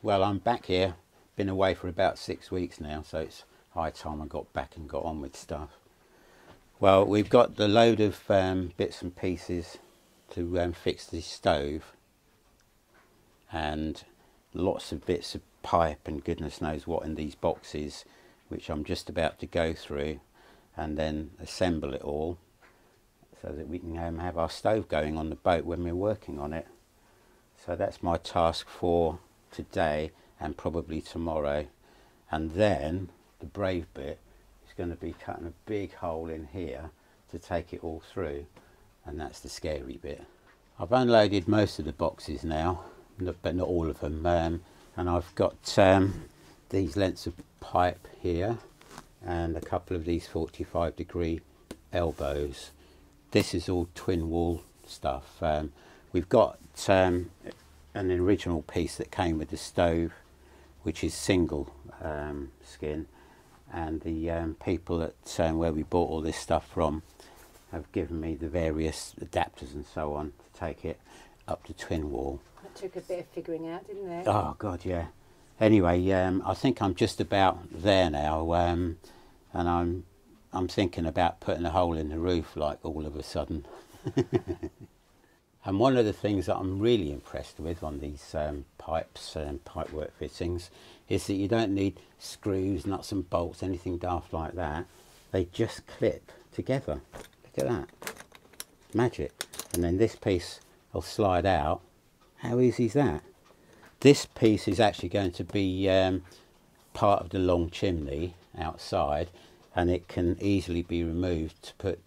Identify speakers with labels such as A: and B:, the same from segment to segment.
A: Well, I'm back here. Been away for about 6 weeks now, so it's high time I got back and got on with stuff. Well, we've got the load of bits and pieces to fix the stove, and lots of bits of pipe and goodness knows what in these boxes, which I'm just about to go through and then assemble it all so that we can have our stove going on the boat when we're working on it. So that's my task for today and probably tomorrow. And then the brave bit is going to be cutting a big hole in here to take it all through, and that's the scary bit. I've unloaded most of the boxes now, but not all of them, and I've got these lengths of pipe here and a couple of these 45-degree elbows. This is all twin wall stuff. We've got an original piece that came with the stove, which is single skin, and the people at where we bought all this stuff from have given me the various adapters and so on to take it up to twin wall.
B: That took a bit of figuring out, didn't it?
A: Oh God, yeah. Anyway, I think I'm just about there now, and I'm thinking about putting a hole in the roof, like all of a sudden. And one of the things that I'm really impressed with on these pipes and pipework fittings is that you don't need screws, nuts and bolts, anything daft like that. They just clip together. Look at that. Magic. And then this piece will slide out. How easy is that? This piece is actually going to be part of the long chimney outside, and it can easily be removed to put,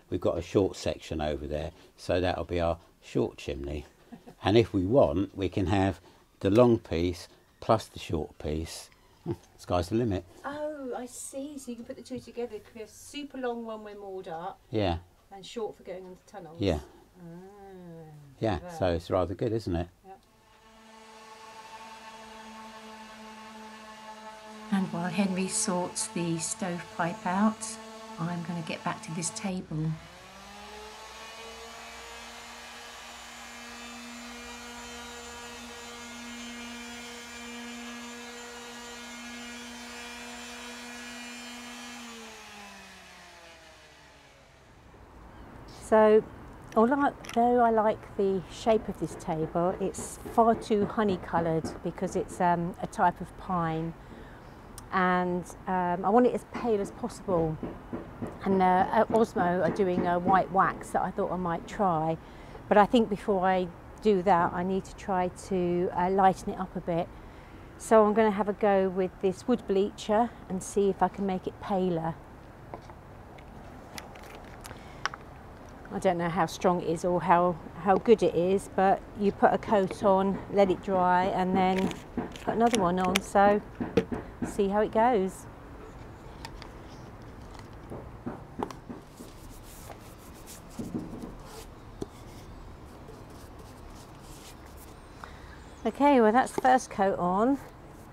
A: we've got a short section over there, so that'll be our short chimney. And if we want, we can have the long piece plus the short piece. Sky's the limit.
B: Oh, I see. So you can put the two together. It could be a super long one when moored up.
A: Yeah.
B: And short for going into tunnels.
A: Yeah.
B: Ah,
A: Yeah,
B: wow.
A: so it's rather good, isn't it?
B: Yep.
C: And while Henry sorts the stovepipe out, I'm going to get back to this table.
B: So, although I like the shape of this table, it's far too honey-coloured because it's a type of pine, and I want it as pale as possible. And Osmo are doing a white wax that I thought I might try, but I think before I do that I need to try to lighten it up a bit. So I'm going to have a go with this wood bleacher and see if I can make it paler. I don't know how strong it is or how good it is, but you put a coat on, let it dry, and then put another one on, so see how it goes. Okay, well that's the first coat on,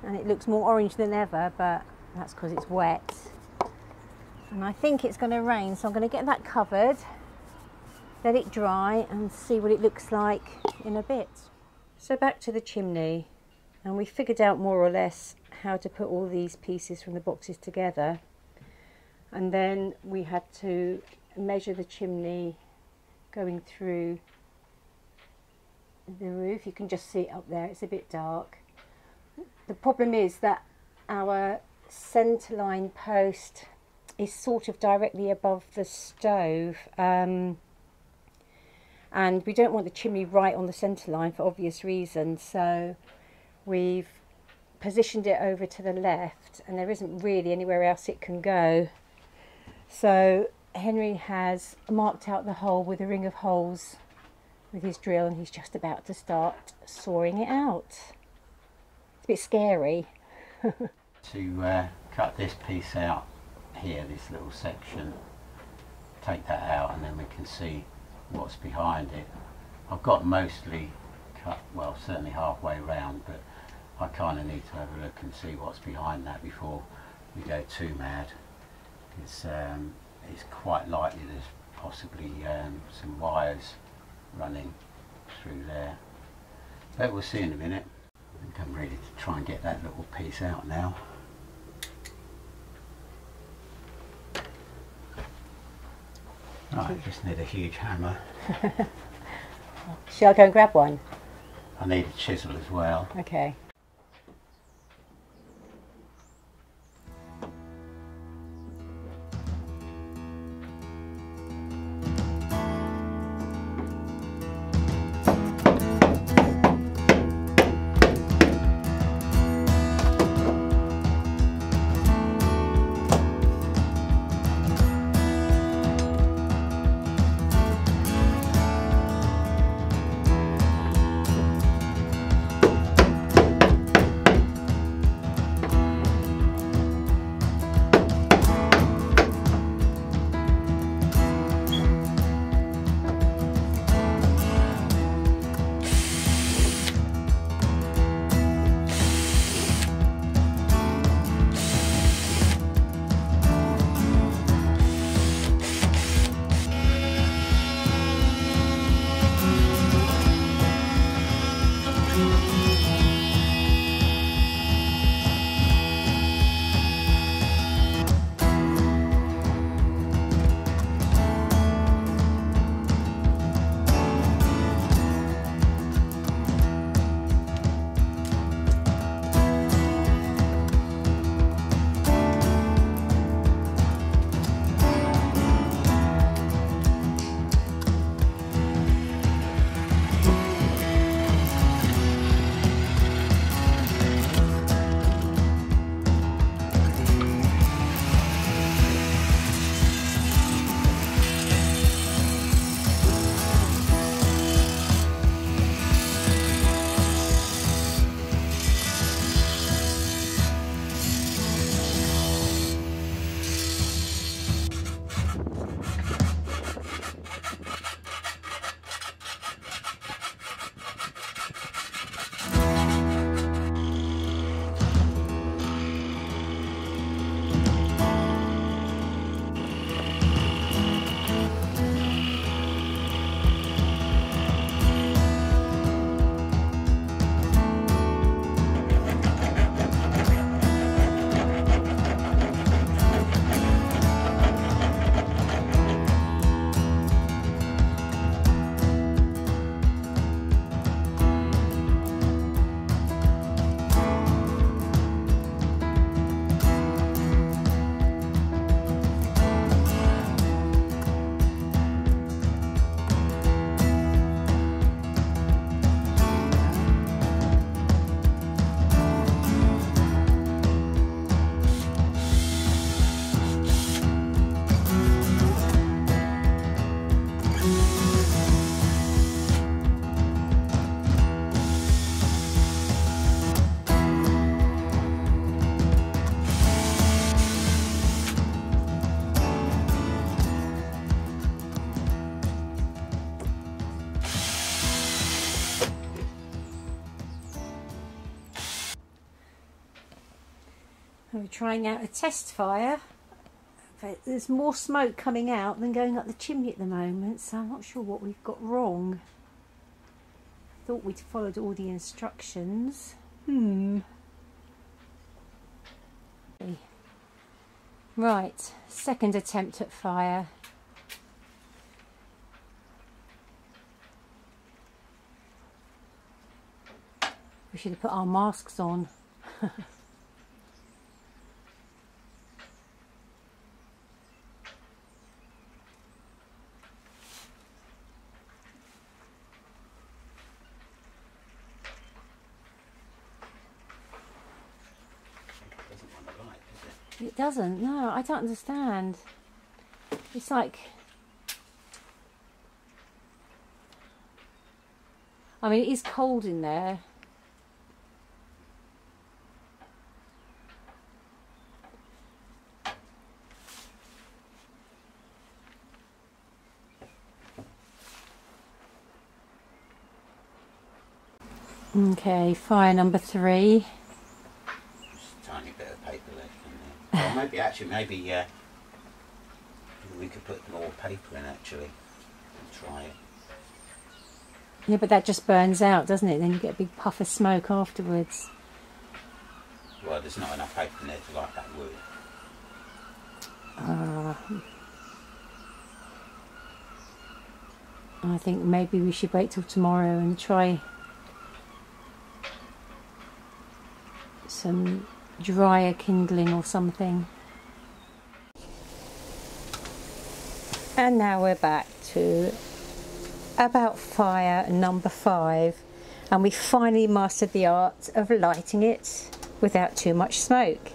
B: and it looks more orange than ever, but that's because it's wet. And I think it's going to rain, so I'm going to get that covered, let it dry and see what it looks like in a bit. So back to the chimney, and we figured out more or less how to put all these pieces from the boxes together, and then we had to measure the chimney going through the roof. You can just see it up there, it's a bit dark. The problem is that our centerline post is sort of directly above the stove, and we don't want the chimney right on the centre line for obvious reasons, so we've positioned it over to the left, and there isn't really anywhere else it can go. So Henry has marked out the hole with a ring of holes with his drill, and he's just about to start sawing it out. It's a bit scary.
A: To cut this piece out here, this little section, take that out, and then we can see what's behind it. I've got mostly cut, well, certainly halfway round, but I kind of need to have a look and see what's behind that before we go too mad. It's quite likely there's possibly some wires running through there, but we'll see in a minute. think I'm ready to try and get that little piece out now. Right, I just need a huge hammer.
B: Shall I go and grab one?
A: I need a chisel as well.
B: Okay. We're trying out a test fire, but there's more smoke coming out than going up the chimney at the moment, so I'm not sure what we've got wrong. Thought we'd followed all the instructions. Right, second attempt at fire. We should have put our masks on. It doesn't, no, I don't understand. It's like, I mean, it is cold in there. Okay, fire number 3.
A: Tiny bit of paper left in there. Well, maybe actually, maybe we could put more paper in actually and try it.
B: Yeah, but that just burns out, doesn't it? Then you get a big puff of smoke afterwards.
A: Well, there's not enough open there to light that wood.
B: I think maybe we should wait till tomorrow and try some drier kindling or something. And now we're back to about fire number 5, and we finally mastered the art of lighting it without too much smoke.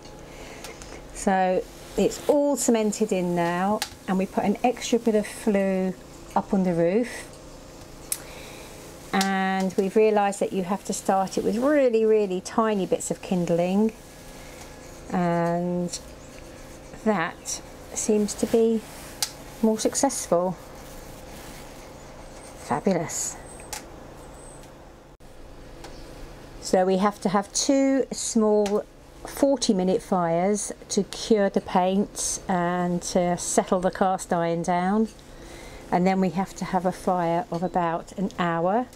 B: So it's all cemented in now, and we put an extra bit of flue up on the roof, and we've realised that you have to start it with really tiny bits of kindling, and that seems to be more successful. Fabulous. So we have to have 2 small 40-minute fires to cure the paint and to settle the cast iron down, and then we have to have a fire of about an hour,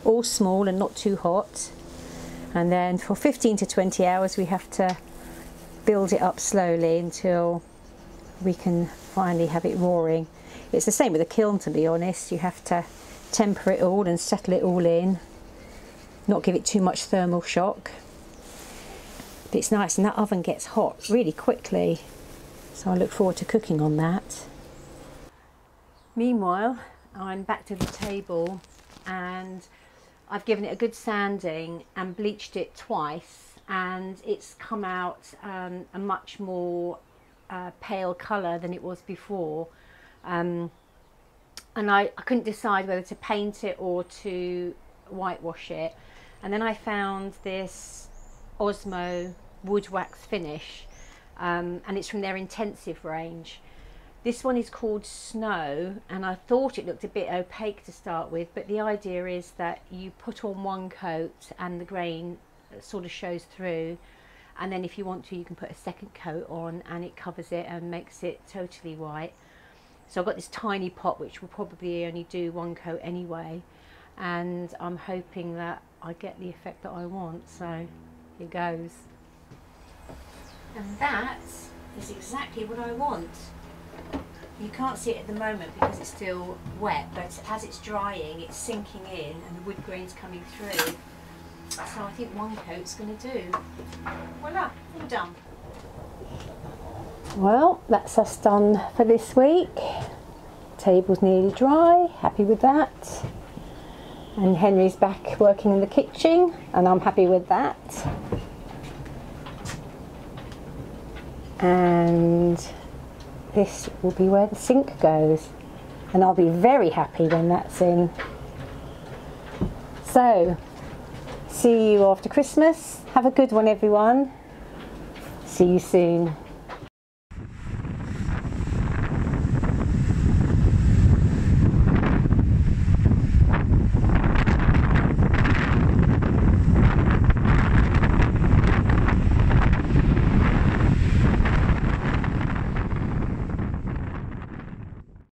B: all small and not too hot, and then for 15 to 20 hours we have to build it up slowly until we can finally have it roaring. It's the same with a kiln, to be honest. You have to temper it all and settle it all in, not give it too much thermal shock. But it's nice, and that oven gets hot really quickly, so I look forward to cooking on that. Meanwhile, I'm back to the table, and I've given it a good sanding and bleached it twice, and it's come out a much more pale colour than it was before. And I couldn't decide whether to paint it or to whitewash it, and then I found this Osmo wood wax finish, and it's from their intensive range. This one is called Snow, and I thought it looked a bit opaque to start with, but the idea is that you put on one coat and the grain sort of shows through, and then if you want to you can put a second coat on and it covers it and makes it totally white. So I've got this tiny pot which will probably only do one coat anyway, and I'm hoping that I get the effect that I want. So here goes. And that is exactly what I want. You can't see it at the moment because it's still wet, but as it's drying it's sinking in and the wood grain's coming through. So I think one coat's going to do. Voila, all done. Well, that's us done for this week. Table's nearly dry, happy with that. And Henry's back working in the kitchen, and I'm happy with that. And this will be where the sink goes, and I'll be very happy when that's in. So, see you after Christmas. Have a good one, everyone. See you soon.